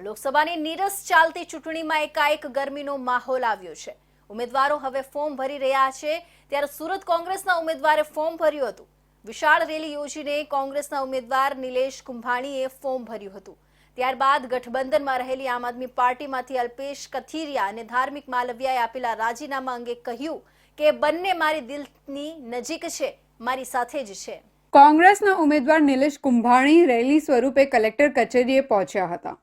લોકસભાની નીરસ ચાલતી ચૂંટણીમાં એકાએક ગરમીનો માહોલ આવ્યો છે। ઉમેદવારો હવે ફોર્મ ભરી રહ્યા છે, ત્યારે સુરત કોંગ્રેસના ઉમેદવારે ફોર્મ ભર્યું હતું। વિશાળ રેલી યોજીને કોંગ્રેસના ઉમેદવાર નિલેશ કુંભાણીએ ફોર્મ ભર્યું હતું। ત્યારબાદ ગઠબંધનમાં રહેલી આમ આદમી પાર્ટીમાંથી અલ્પેશ કથિરિયા અને ધાર્મિક માલવિયાએ આપેલા રાજીનામા અંગે કહ્યું કે બંને મારી દિલની નજીક છે, મારી સાથે જ છે। કોંગ્રેસના ઉમેદવાર નિલેશ કુંભાણી રેલી સ્વરૂપે કલેક્ટર કચેરીએ પહોંચ્યા હતા,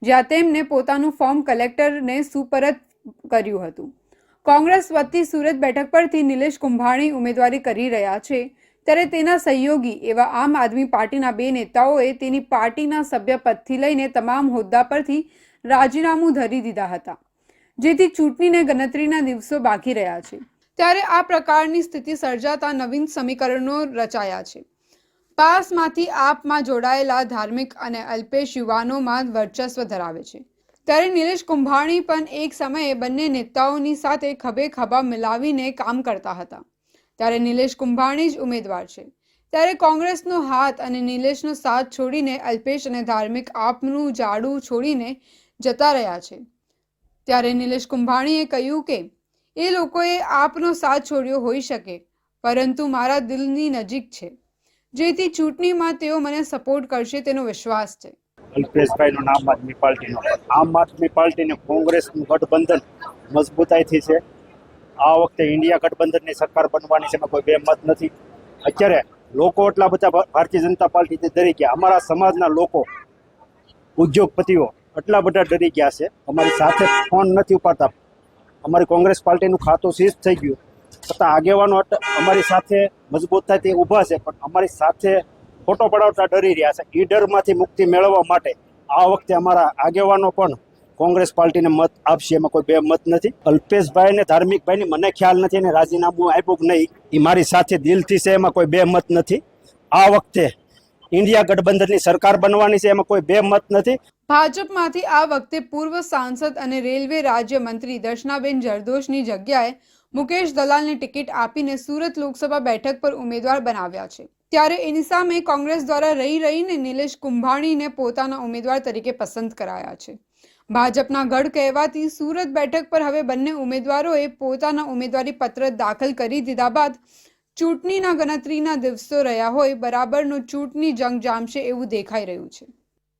જ્યાં તેમને પોતાનું ફોર્મ કલેક્ટરને સુપરત કર્યું હતું। કોંગ્રેસ વતી સુરત બેઠક પરથી નિલેશ કુંભાણી ઉમેદવારી કરી રહ્યા છે, ત્યારે તેના સહયોગી એવા આમ આદમી પાર્ટીના બે નેતાઓએ તેની પાર્ટીના સભ્યપદથી લઈને તમામ હોદ્દા પરથી રાજીનામું ધરી દીધા હતા, જેથી ચૂંટણીને ગણતરીના દિવસો બાકી રહ્યા છે। ત્યારે આ પ્રકારની સ્થિતિ સર્જાતા નવીન સમીકરણો રચાયા છે। પાસમાંથી આપમાં જોડાયેલા ધાર્મિક અને અલ્પેશ યુવાનોમાં વર્ચસ્વ ધરાવે છે, ત્યારે નિલેશ કુંભાણી પણ એક સમયે બંને નેતાઓની સાથે ખભે ખભા મિલાવીને કામ કરતા હતા, ત્યારે નિલેશ કુંભાણી જ ઉમેદવાર છે। ત્યારે કોંગ્રેસનો હાથ અને નિલેશનો સાથ છોડીને અલ્પેશ અને ધાર્મિક આપનું જાડું છોડીને જતા રહ્યા છે। ત્યારે નિલેશ કુંભાણીએ કહ્યું કે એ લોકોએ આપનો સાથ છોડ્યો હોઈ શકે, પરંતુ મારા દિલની નજીક છે, જેથી ચૂંટણીમાં તેઓ મને સપોર્ટ કરશે તેનો વિશ્વાસ છે। અલ્પેશભાઈનું આમ આદમી પાર્ટીને કોંગ્રેસનું ગઠબંધન મજબૂતાઈથી છે। આ વખતે ઇન્ડિયા ગઠબંધનની સરકાર બનવાની છે, એમાં કોઈ બે મત નથી। અત્યારે લોકો એટલા બધા ભારતીય જનતા પાર્ટીથી ડરી ગયા, અમારા સમાજના લોકો, ઉદ્યોગપતિઓ એટલા બધા ડરી ગયા છે, અમારી સાથે ફોન નથી ઉપાડતા। અમારી કોંગ્રેસ પાર્ટીનું ખાતું સીઝ થઈ ગયું, છતાં આગેવાનો અમારી સાથે મજબૂતાઈથી ઊભા છે, પણ અમારી સાથે ફોટો પડાવતા ડરી રહ્યા છે। એ ડરમાંથી મુક્તિ મેળવવા માટે આ વખતે અમારા આગેવાનો પણ કોંગ્રેસ પાર્ટીને મત આપશે, એમાં કોઈ બે મત નથી। અલ્પેશભાઈ ને ધાર્મિકભાઈની મને ખ્યાલ નથી અને રાજીનામું આપ્યું કે નહીં, એ મારી સાથે દિલથી છે, એમાં કોઈ બે મત નથી। આ વખતે ઇન્ડિયા ગઠબંધનની સરકાર બનવાની છે, એમાં કોઈ બે મત નથી। ભાજપમાંથી આ વખતે પૂર્વ સાંસદ અને રેલવે રાજ્ય મંત્રી દર્શનાબેન જરદોશની જગ્યાએ મુકેશ દલાલને ટિકિટ આપીને સુરત લોકસભા બેઠક પર ઉમેદવાર બનાવ્યા છે, ત્યારે એની સામે કોંગ્રેસ દ્વારા રહીને નિલેશ કુંભાણીને પોતાના ઉમેદવાર તરીકે પસંદ કરાયા છે। ભાજપના ગઢ કહેવાતી સુરત બેઠક પર હવે બંને ઉમેદવારોએ પોતાના ઉમેદવારી પત્ર દાખલ કરી દીધા બાદ ચૂંટણીના ગણતરીના દિવસો રહ્યા હોય બરાબરનો ચૂંટણી જંગ જામશે એવું દેખાઈ રહ્યું છે।